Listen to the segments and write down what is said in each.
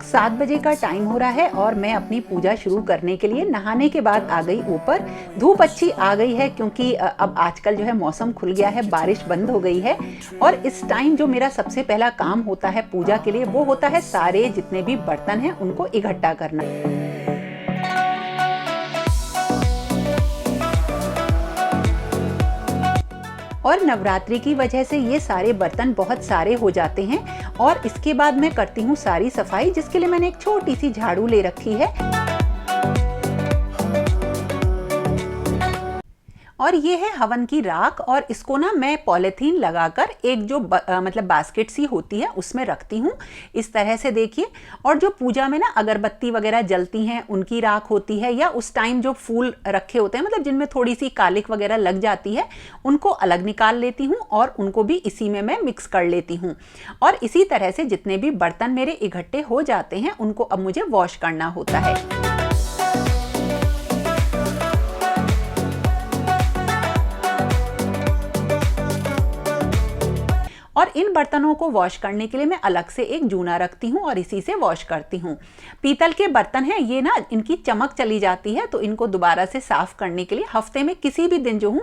7 बजे का टाइम हो रहा है और मैं अपनी पूजा शुरू करने के लिए नहाने के बाद आ गई ऊपर। धूप अच्छी आ गई है क्योंकि अब आजकल जो है मौसम खुल गया है, बारिश बंद हो गई है। और इस टाइम जो मेरा सबसे पहला काम होता है पूजा के लिए वो होता है सारे जितने भी बर्तन हैं उनको इकट्ठा करना। और नवरात्रि की वजह से ये सारे बर्तन बहुत सारे हो जाते हैं और इसके बाद मैं करती हूँ सारी सफाई, जिसके लिए मैंने एक छोटी सी झाड़ू ले रखी है। और ये है हवन की राख और इसको ना मैं पॉलीथीन लगाकर एक जो मतलब बास्केट सी होती है उसमें रखती हूँ इस तरह से, देखिए। और जो पूजा में ना अगरबत्ती वगैरह जलती हैं उनकी राख होती है, या उस टाइम जो फूल रखे होते हैं मतलब जिनमें थोड़ी सी कालिक वगैरह लग जाती है, उनको अलग निकाल लेती हूँ और उनको भी इसी में मैं मिक्स कर लेती हूँ। और इसी तरह से जितने भी बर्तन मेरे इकट्ठे हो जाते हैं उनको अब मुझे वॉश करना होता है। और इन बर्तनों को वॉश करने के लिए मैं अलग से एक जूना रखती हूँ और इसी से वॉश करती हूँ। पीतल के बर्तन हैं ये ना, इनकी चमक चली जाती है, तो इनको दोबारा से साफ करने के लिए हफ्ते में किसी भी दिन जो हूँ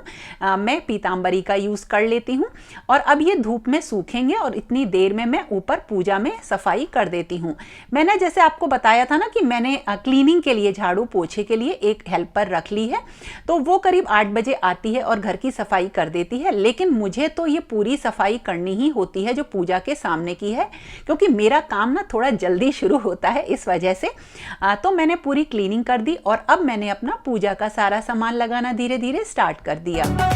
मैं पीतांबरी का यूज़ कर लेती हूँ। और अब ये धूप में सूखेंगे और इतनी देर में मैं ऊपर पूजा में सफाई कर देती हूँ। मैंने जैसे आपको बताया था ना कि मैंने क्लीनिंग के लिए, झाड़ू पोछे के लिए एक हेल्पर रख ली है, तो वो करीब 8 बजे आती है और घर की सफाई कर देती है। लेकिन मुझे तो ये पूरी सफाई करनी होती है जो पूजा के सामने की है, क्योंकि मेरा काम ना थोड़ा जल्दी शुरू होता है इस वजह से। तो मैंने पूरी क्लीनिंग कर दी और अब मैंने अपना पूजा का सारा सामान लगाना धीरे धीरे स्टार्ट कर दिया।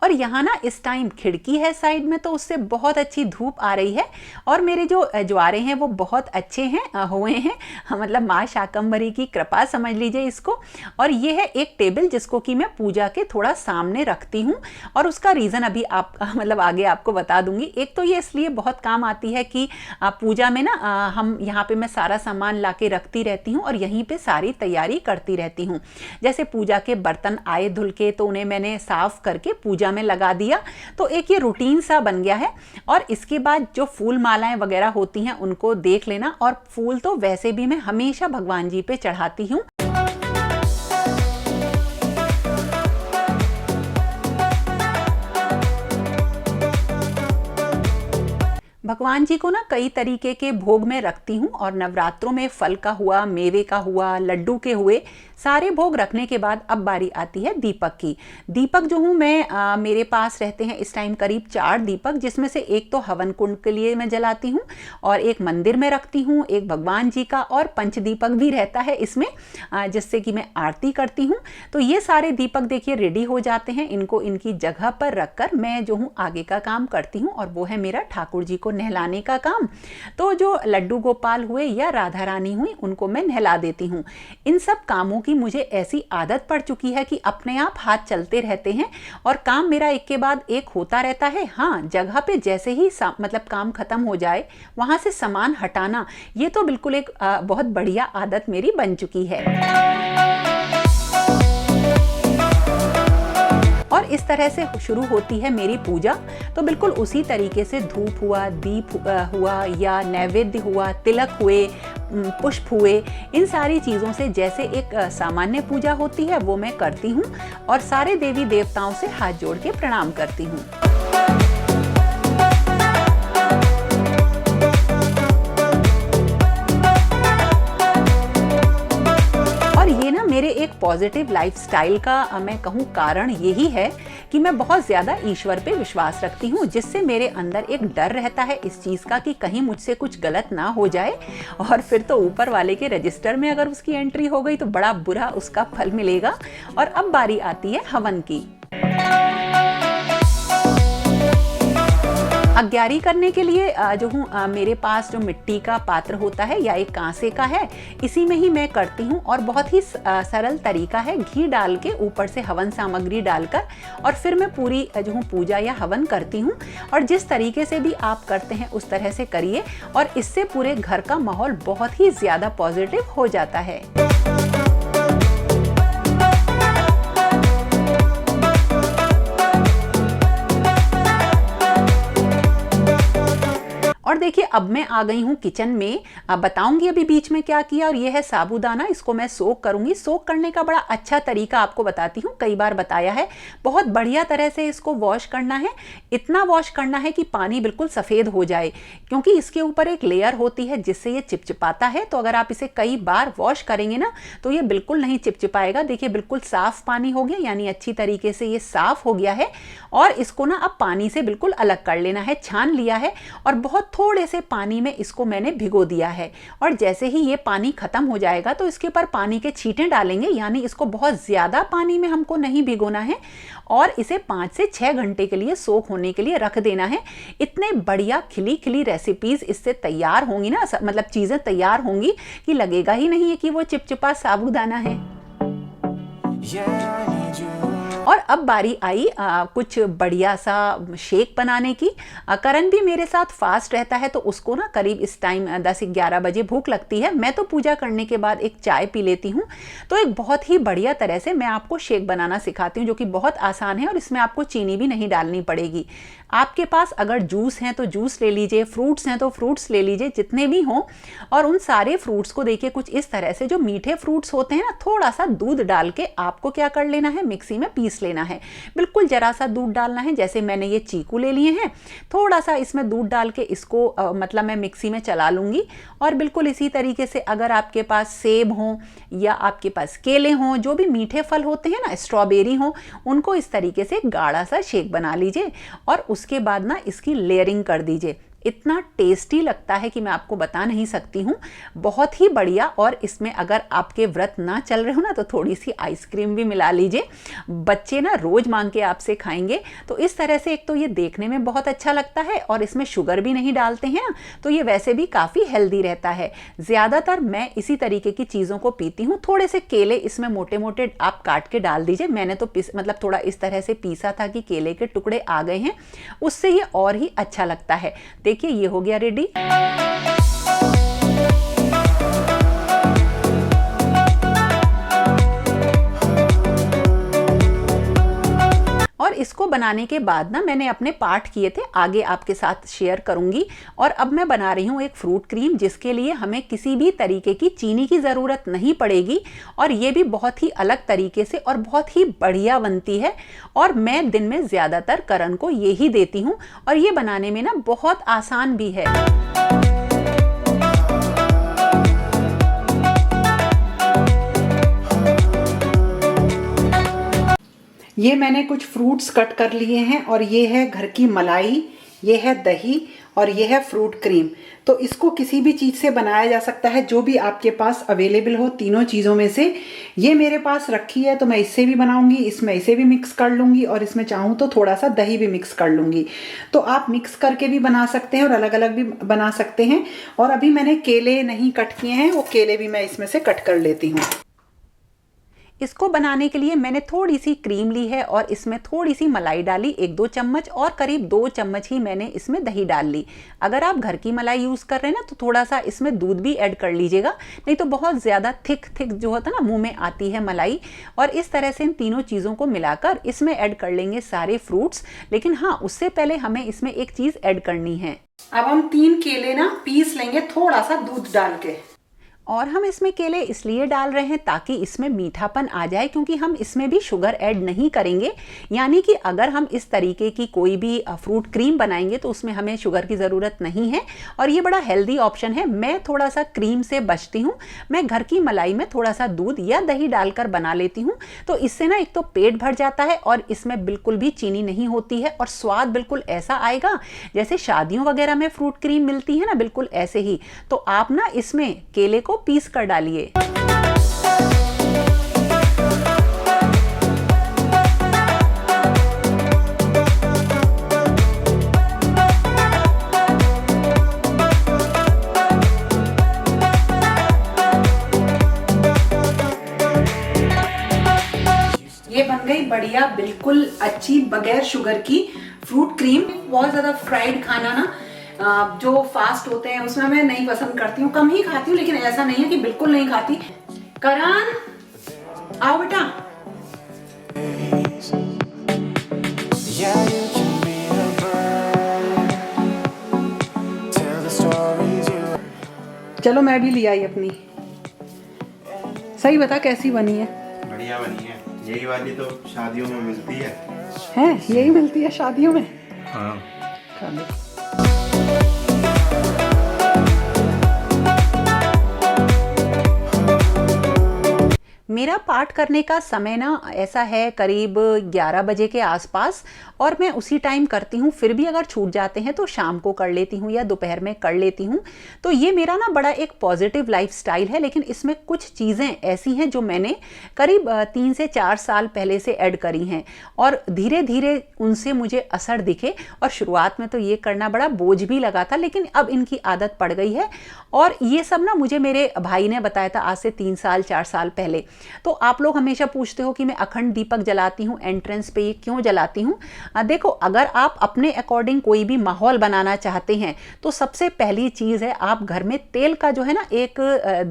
और यहाँ ना इस टाइम खिड़की है साइड में, तो उससे बहुत अच्छी धूप आ रही है और मेरे जो ज्वारे हैं वो बहुत अच्छे हैं हुए हैं, मतलब माँ शाकंभरी की कृपा समझ लीजिए इसको। और ये है एक टेबल जिसको कि मैं पूजा के थोड़ा सामने रखती हूँ और उसका रीज़न अभी आप मतलब आगे आपको बता दूंगी। एक तो ये इसलिए बहुत काम आती है कि पूजा में ना हम यहाँ पे मैं सारा सामान ला के रखती रहती हूँ और यहीं पर सारी तैयारी करती रहती हूँ। जैसे पूजा के बर्तन आए धुल के तो उन्हें मैंने साफ करके पूजा में लगा दिया, तो एक ये रूटीन सा बन गया है। और इसके बाद जो फूल मालाएं वगैरह होती हैं उनको देख लेना, और फूल तो वैसे भी मैं हमेशा भगवान जी पे चढ़ाती हूँ। भगवान जी को ना कई तरीके के भोग में रखती हूँ और नवरात्रों में फल का हुआ, मेवे का हुआ, लड्डू के हुए, सारे भोग रखने के बाद अब बारी आती है दीपक की। दीपक जो हूँ मैं मेरे पास रहते हैं इस टाइम करीब 4 दीपक, जिसमें से एक तो हवन कुंड के लिए मैं जलाती हूँ और एक मंदिर में रखती हूँ, एक भगवान जी का, और पंच दीपक भी रहता है इसमें जिससे कि मैं आरती करती हूँ। तो ये सारे दीपक देखिए रेडी हो जाते हैं, इनको इनकी जगह पर रखकर मैं जो हूँ आगे का काम करती हूँ, और वो है मेरा ठाकुर जी को नहलाने का काम। तो जो लड्डू गोपाल हुए या राधा रानी हुई उनको मैं नहला देती हूँ। इन सब कामों की मुझे ऐसी आदत पड़ चुकी है कि अपने आप हाथ चलते रहते हैं और काम मेरा एक के बाद एक होता रहता है। हाँ, जगह पे जैसे ही मतलब काम खत्म हो जाए वहां से सामान हटाना, ये तो बिल्कुल एक बहुत बढ़िया आदत मेरी बन चुकी है। और इस तरह से शुरू होती है मेरी पूजा। तो बिल्कुल उसी तरीके से धूप हुआ, दीप हुआ या नैवेद्य हुआ, तिलक हुए, पुष्प हुए, इन सारी चीज़ों से जैसे एक सामान्य पूजा होती है वो मैं करती हूँ और सारे देवी देवताओं से हाथ जोड़ के प्रणाम करती हूँ। मेरे एक पॉजिटिव लाइफस्टाइल का मैं कहूँ कारण यही है कि मैं बहुत ज़्यादा ईश्वर पे विश्वास रखती हूँ, जिससे मेरे अंदर एक डर रहता है इस चीज़ का कि कहीं मुझसे कुछ गलत ना हो जाए और फिर तो ऊपर वाले के रजिस्टर में अगर उसकी एंट्री हो गई तो बड़ा बुरा उसका फल मिलेगा। और अब बारी आती है हवन की। अग्यारी करने के लिए जो हूँ मेरे पास जो मिट्टी का पात्र होता है या एक कांसे का है, इसी में ही मैं करती हूँ और बहुत ही सरल तरीका है। घी डाल के ऊपर से हवन सामग्री डालकर और फिर मैं पूरी जो हूँ पूजा या हवन करती हूँ। और जिस तरीके से भी आप करते हैं उस तरह से करिए और इससे पूरे घर का माहौल बहुत ही ज़्यादा पॉजिटिव हो जाता है। और देखिए अब मैं आ गई हूँ किचन में, बताऊंगी अभी बीच में क्या किया। और ये है साबूदाना, इसको मैं सोक करूंगी। सोक करने का बड़ा अच्छा तरीका आपको बताती हूँ, कई बार बताया है। बहुत बढ़िया तरह से इसको वॉश करना है, इतना वॉश करना है कि पानी बिल्कुल सफ़ेद हो जाए, क्योंकि इसके ऊपर एक लेयर होती है जिससे ये चिपचिपाता है। तो अगर आप इसे कई बार वॉश करेंगे ना तो ये बिल्कुल नहीं चिपचिपाएगा। देखिए बिल्कुल साफ पानी हो गया, यानी अच्छी तरीके से ये साफ हो गया है। और इसको ना अब पानी से बिल्कुल अलग कर लेना है, छान लिया है और बहुत थोड़े से पानी में इसको मैंने भिगो दिया है। और जैसे ही ये पानी खत्म हो जाएगा तो इसके ऊपर पानी के छींटे डालेंगे, यानी इसको बहुत ज़्यादा पानी में हमको नहीं भिगोना है। और इसे 5 से 6 घंटे के लिए सोख होने के लिए रख देना है। इतने बढ़िया खिली खिली रेसिपीज़ इससे तैयार होंगी ना, मतलब चीज़ें तैयार होंगी कि लगेगा ही नहीं है कि वो चिपचिपा साबूदाना है। और अब बारी आई कुछ बढ़िया सा शेक बनाने की। करण भी मेरे साथ फास्ट रहता है, तो उसको ना करीब इस टाइम 10-11 बजे भूख लगती है। मैं तो पूजा करने के बाद एक चाय पी लेती हूँ। तो एक बहुत ही बढ़िया तरह से मैं आपको शेक बनाना सिखाती हूँ, जो कि बहुत आसान है और इसमें आपको चीनी भी नहीं डालनी पड़ेगी। आपके पास अगर जूस हैं तो जूस ले लीजिए, फ्रूट्स हैं तो फ्रूट्स ले लीजिए, जितने भी हों। और उन सारे फ्रूट्स को देखिए कुछ इस तरह से, जो मीठे फ्रूट्स होते हैं ना, थोड़ा सा दूध डाल के आपको क्या कर लेना है, मिक्सी में पीस लेना है। बिल्कुल जरा सा दूध डालना है। जैसे मैंने ये चीकू ले लिए हैं, थोड़ा सा इसमें दूध डाल के इसको मतलब मैं मिक्सी में चला लूँगी। और बिल्कुल इसी तरीके से अगर आपके पास सेब हों या आपके पास केले हों, जो भी मीठे फल होते हैं ना, स्ट्रॉबेरी हों, उनको इस तरीके से गाढ़ा सा शेक बना लीजिए। और उसके बाद ना इसकी लेयरिंग कर दीजिए। इतना टेस्टी लगता है कि मैं आपको बता नहीं सकती हूँ, बहुत ही बढ़िया। और इसमें अगर आपके व्रत ना चल रहे हो ना तो थोड़ी सी आइसक्रीम भी मिला लीजिए, बच्चे ना रोज मांग के आपसे खाएंगे। तो इस तरह से एक तो ये देखने में बहुत अच्छा लगता है और इसमें शुगर भी नहीं डालते हैं ना, तो ये वैसे भी काफ़ी हेल्दी रहता है। ज़्यादातर मैं इसी तरीके की चीज़ों को पीती हूँ। थोड़े से केले इसमें मोटे मोटे आप काट के डाल दीजिए। मैंने तो मतलब थोड़ा इस तरह से पीसा था कि केले के टुकड़े आ गए हैं, उससे ये और ही अच्छा लगता है। देखिए ये हो गया रेडी। और इसको बनाने के बाद ना मैंने अपने पार्ट किए थे, आगे आपके साथ शेयर करूंगी। और अब मैं बना रही हूँ एक फ्रूट क्रीम, जिसके लिए हमें किसी भी तरीके की चीनी की ज़रूरत नहीं पड़ेगी। और ये भी बहुत ही अलग तरीके से और बहुत ही बढ़िया बनती है। और मैं दिन में ज़्यादातर करण को ये ही देती हूँ। और ये बनाने में ना बहुत आसान भी है। ये मैंने कुछ फ्रूट्स कट कर लिए हैं और ये है घर की मलाई, ये है दही और ये है फ्रूट क्रीम। तो इसको किसी भी चीज़ से बनाया जा सकता है, जो भी आपके पास अवेलेबल हो, तीनों चीज़ों में से। ये मेरे पास रखी है तो मैं इससे भी बनाऊंगी, इसमें इसे भी मिक्स कर लूँगी और इसमें चाहूँ तो थोड़ा सा दही भी मिक्स कर लूँगी। तो आप मिक्स करके भी बना सकते हैं और अलग अलग भी बना सकते हैं। और अभी मैंने केले नहीं कट किए हैं, वो केले भी मैं इसमें से कट कर लेती हूँ। इसको बनाने के लिए मैंने थोड़ी सी क्रीम ली है और इसमें थोड़ी सी मलाई डाली, 1-2 चम्मच, और करीब 2 चम्मच ही मैंने इसमें दही डाल ली। अगर आप घर की मलाई यूज़ कर रहे हैं ना तो थोड़ा सा इसमें दूध भी ऐड कर लीजिएगा, नहीं तो बहुत ज़्यादा थिक जो होता है ना, मुंह में आती है मलाई। और इस तरह से इन तीनों चीज़ों को मिलाकर इसमें ऐड कर लेंगे सारे फ्रूट्स। लेकिन हाँ, उससे पहले हमें इसमें एक चीज़ ऐड करनी है। अब हम 3 केले ना पीस लेंगे थोड़ा सा दूध डाल के। और हम इसमें केले इसलिए डाल रहे हैं ताकि इसमें मीठापन आ जाए, क्योंकि हम इसमें भी शुगर ऐड नहीं करेंगे। यानी कि अगर हम इस तरीके की कोई भी फ्रूट क्रीम बनाएंगे तो उसमें हमें शुगर की ज़रूरत नहीं है। और ये बड़ा हेल्दी ऑप्शन है। मैं थोड़ा सा क्रीम से बचती हूँ, मैं घर की मलाई में थोड़ा सा दूध या दही डालकर बना लेती हूँ। तो इससे ना एक तो पेट भर जाता है और इसमें बिल्कुल भी चीनी नहीं होती है और स्वाद बिल्कुल ऐसा आएगा जैसे शादियों वगैरह में फ्रूट क्रीम मिलती है ना, बिल्कुल ऐसे ही। तो आप ना इसमें केले को पीस कर डालिए। ये बन गई बढ़िया बिल्कुल अच्छी बगैर शुगर की फ्रूट क्रीम। बहुत ज्यादा फ्राइड खाना ना जो फास्ट होते हैं उसमें मैं नहीं पसंद करती हूँ, कम ही खाती हूँ, लेकिन ऐसा नहीं है कि बिल्कुल नहीं खाती। करण आओ बेटा। चलो मैं भी ले आई अपनी। सही बता कैसी बनी है? बढ़िया बनी है। यही वाली तो शादियों में मिलती है। हैं, यही मिलती है शादियों में? हाँ। खा ले। मेरा पाठ करने का समय ना ऐसा है करीब 11 बजे के आसपास, और मैं उसी टाइम करती हूँ। फिर भी अगर छूट जाते हैं तो शाम को कर लेती हूँ या दोपहर में कर लेती हूँ। तो ये मेरा ना बड़ा एक पॉजिटिव लाइफस्टाइल है, लेकिन इसमें कुछ चीज़ें ऐसी हैं जो मैंने करीब 3 से 4 साल पहले से ऐड करी हैं और धीरे धीरे उनसे मुझे असर दिखे। और शुरुआत में तो ये करना बड़ा बोझ भी लगा था, लेकिन अब इनकी आदत पड़ गई है। और ये सब ना मुझे मेरे भाई ने बताया था आज से 3 साल 4 साल पहले। तो आप लोग हमेशा पूछते हो कि मैं अखंड दीपक जलाती हूँ एंट्रेंस पे, ये क्यों जलाती हूँ? देखो, अगर आप अपने अकॉर्डिंग कोई भी माहौल बनाना चाहते हैं तो सबसे पहली चीज़ है आप घर में तेल का जो है ना एक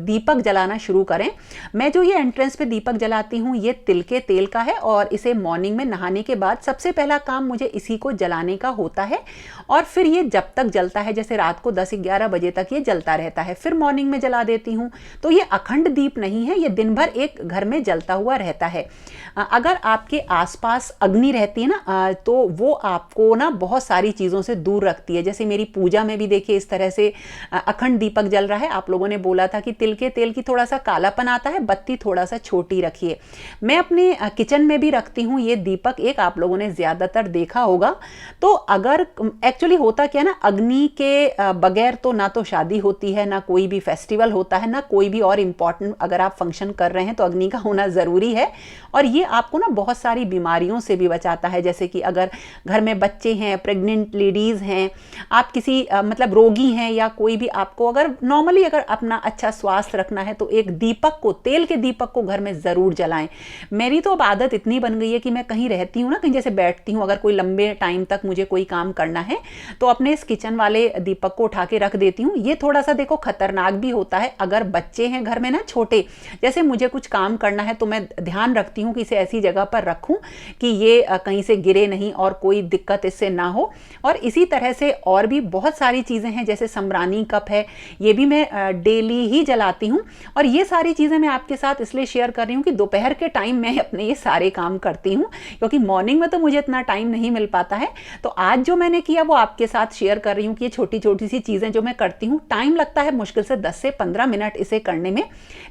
दीपक जलाना शुरू करें। मैं जो ये एंट्रेंस पे दीपक जलाती हूँ ये तिल के तेल का है, और इसे मॉर्निंग में नहाने के बाद सबसे पहला काम मुझे इसी को जलाने का होता है। और फिर ये जब तक जलता है, जैसे रात को 10-11 बजे तक ये जलता रहता है, फिर मॉर्निंग में जला देती हूँ। तो ये अखंड दीप नहीं है, ये दिन भर एक घर में जलता हुआ रहता है। अगर आपके आसपास अग्नि रहती है ना तो वो आपको ना बहुत सारी चीज़ों से दूर रखती है। जैसे मेरी पूजा में भी देखिए इस तरह से अखंड दीपक जल रहा है। आप लोगों ने बोला था कि तिल के तेल की थोड़ा सा कालापन आता है, बत्ती थोड़ा सा छोटी रखिए। मैं अपने किचन में भी रखती हूँ ये दीपक, एक आप लोगों ने ज़्यादातर देखा होगा। तो अगर एक्चुअली होता क्या ना, अग्नि के बगैर तो ना तो शादी होती है, ना कोई भी फेस्टिवल होता है, ना कोई भी और इम्पॉर्टेंट अगर आप फंक्शन कर रहे हैं तो अग्नि का होना ज़रूरी है। और ये आपको ना बहुत सारी बीमारियों से भी बचाता है। जैसे कि अगर घर में बच्चे हैं, प्रेग्नेंट लेडीज़ हैं, आप किसी मतलब रोगी हैं, या कोई भी आपको अगर नॉर्मली अगर अपना अच्छा स्वास्थ्य रखना है तो एक दीपक को, तेल के दीपक को घर में ज़रूर जलाएं। मेरी तो अब आदत इतनी बन गई है कि मैं कहीं रहती हूँ ना, कहीं जैसे बैठती हूँ, अगर कोई लंबे टाइम तक मुझे कोई काम करना है तो अपने इस किचन वाले दीपक को उठा के रख देती हूँ। ये थोड़ा सा देखो खतरनाक भी होता है। अगर बच्चे हैं घर में ना छोटे, जैसे मुझे कुछ काम करना है तो मैं ध्यान रखती हूँ कि इसे ऐसी जगह पर रखूँ कि ये कहीं से गिरे नहीं और कोई दिक्कत इससे ना हो। और इसी तरह से और भी बहुत सारी चीज़ें हैं, जैसे सम्रानी कप है, ये भी मैं डेली ही जलाती हूँ। और ये सारी चीज़ें मैं आपके साथ इसलिए शेयर कर रही हूँ कि दोपहर के टाइम मैं अपने ये सारे काम करती हूँ, क्योंकि मॉर्निंग में तो मुझे इतना टाइम नहीं मिल पाता है। तो आज जो मैंने किया वो आपके साथ शेयर कर रही हूँ कि ये छोटी छोटी सी चीज़ें जो मैं करती हूँ, टाइम लगता है मुश्किल से 10 से 15 मिनट इसे करने में,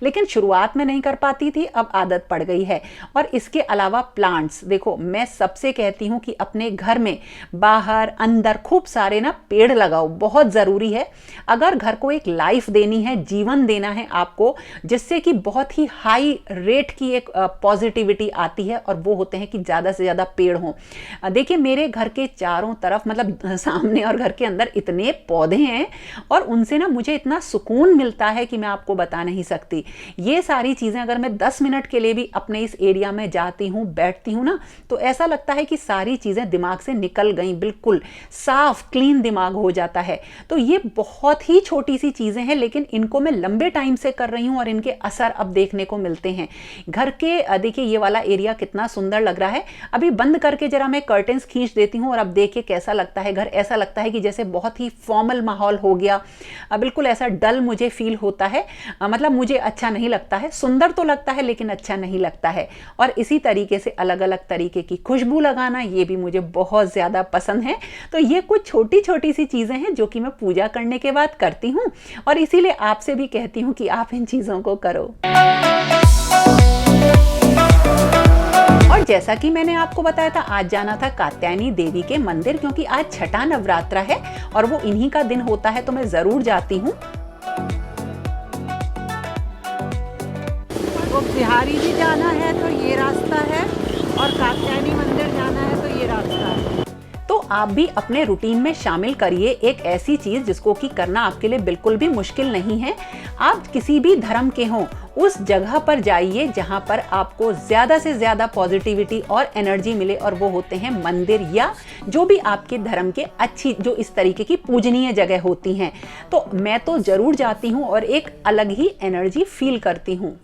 लेकिन शुरुआत में नहीं कर पाती थी, अब आदत पड़ गई है। और इसके अलावा प्लांट्स, देखो मैं सबसे कहती हूँ कि अपने घर में बाहर अंदर खूब सारे ना पेड़ लगाओ, बहुत ज़रूरी है। अगर घर को एक लाइफ देनी है, जीवन देना है आपको, जिससे कि बहुत ही हाई रेट की एक पॉजिटिविटी आती है, और वो होते हैं कि ज़्यादा से ज़्यादा पेड़ हों। देखिए मेरे घर के चारों तरफ, मतलब सामने और घर के अंदर इतने पौधे हैं और उनसे ना मुझे इतना सुकून मिलता है कि मैं आपको बता नहीं सकती। ये सारी चीज़ें अगर मैं 10 मिनट के लिए भी अपने इस एरिया में जाती हूँ, बैठती हूँ ना, तो ऐसा लगता है कि सारी चीज़ें दिमाग से निकल गई, बिल्कुल साफ क्लीन दिमाग हो जाता है। तो ये बहुत ही छोटी सी चीज़ें हैं, लेकिन इनको मैं लंबे टाइम से कर रही हूँ और इनके असर अब देखने को मिलते हैं। घर के देखिए ये वाला एरिया कितना सुंदर लग रहा है। अभी बंद करके जरा मैं कर्टेंस खींच देती हूँ और अब देखिए कैसा लगता है घर। ऐसा लगता है कि जैसे बहुत ही फॉर्मल माहौल हो गया, बिल्कुल ऐसा डल मुझे फील होता है। मतलब मुझे अच्छा नहीं लगता है, सुंदर तो लगता है लेकिन अच्छा नहीं लगता है। और इसी तरीके से अलग अलग तरीके की खुशबू लगाना, ये भी मुझे बहुत ज़्यादा पसंद है। तो ये कुछ छोटी छोटी सी चीज़ें हैं जो कि मैं पूजा करने के बाद करती हूँ, और इसीलिए आपसे भी कहती हूँ कि आप इन चीज़ों को करो। और जैसा कि मैंने आपको बताया था, आज जाना था कात्यायनी देवी के मंदिर, क्योंकि आज छठा नवरात्र है और वो इन्हीं का दिन होता है, तो मैं ज़रूर जाती हूँ। तो बिहारी जी जाना है तो ये रास्ता है, और कात्यायनी मंदिर जाना है तो ये रास्ता है। तो आप भी अपने रूटीन में शामिल करिए एक ऐसी चीज़ जिसको कि करना आपके लिए बिल्कुल भी मुश्किल नहीं है। आप किसी भी धर्म के हों, उस जगह पर जाइए जहां पर आपको ज़्यादा से ज़्यादा पॉजिटिविटी और एनर्जी मिले, और वो होते हैं मंदिर या जो भी आपके धर्म के अच्छी जो इस तरीके की पूजनीय जगह होती हैं। तो मैं तो ज़रूर जाती हूँ और एक अलग ही एनर्जी फील करती हूँ।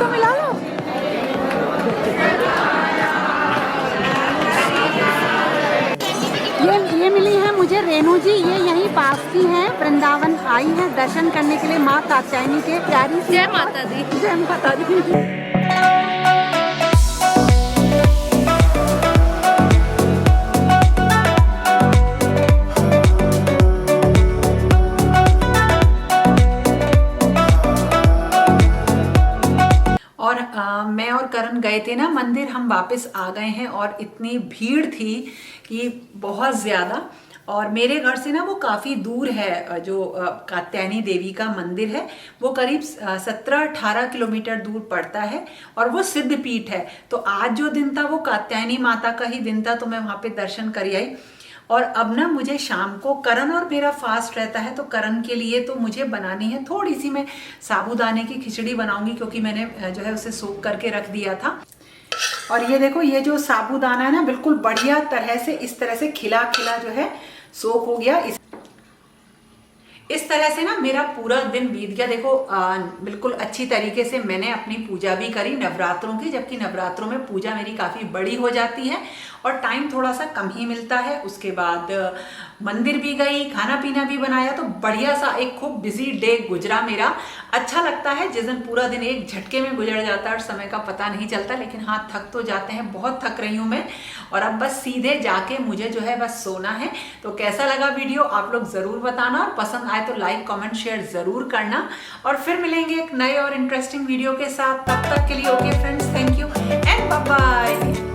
तो मिला लो। ये मिली है मुझे रेणु जी, ये यहीं पास की हैं, वृंदावन आई है दर्शन करने के लिए माँ कात्यायनी के। प्यारी सी। जय माता दी। जय माता दी। मैं और करण गए थे ना मंदिर, हम वापस आ गए हैं और इतनी भीड़ थी कि बहुत ज़्यादा। और मेरे घर से ना वो काफ़ी दूर है, जो कात्यायनी देवी का मंदिर है वो करीब 17-18 किलोमीटर दूर पड़ता है और वो सिद्ध पीठ है। तो आज जो दिन था वो कात्यायनी माता का ही दिन था, तो मैं वहाँ पे दर्शन कर आई। और अब ना मुझे शाम को, करण और मेरा फास्ट रहता है तो करण के लिए तो मुझे बनानी है थोड़ी सी, मैं साबूदाने की खिचड़ी बनाऊंगी क्योंकि मैंने जो है उसे सोख करके रख दिया था। और ये देखो, ये जो साबूदाना है ना बिल्कुल बढ़िया तरह से इस तरह से खिला खिला जो है सोख हो गया। इस तरह से ना मेरा पूरा दिन बीत गया। देखो बिल्कुल अच्छी तरीके से मैंने अपनी पूजा भी करी नवरात्रों की, जबकि नवरात्रों में पूजा मेरी काफ़ी बड़ी हो जाती है और टाइम थोड़ा सा कम ही मिलता है। उसके बाद मंदिर भी गई, खाना पीना भी बनाया, तो बढ़िया सा एक खूब बिजी डे गुजरा मेरा। अच्छा लगता है जिस दिन पूरा दिन एक झटके में गुजर जाता है और समय का पता नहीं चलता। लेकिन हाँ, थक तो जाते हैं, बहुत थक रही हूँ मैं। और अब बस सीधे जाके मुझे जो है बस सोना है। तो कैसा लगा वीडियो आप लोग ज़रूर बताना, और पसंद आए तो लाइक कमेंट शेयर ज़रूर करना। और फिर मिलेंगे एक नए और इंटरेस्टिंग वीडियो के साथ। तब तक के लिए okay friends, thank you and bye bye.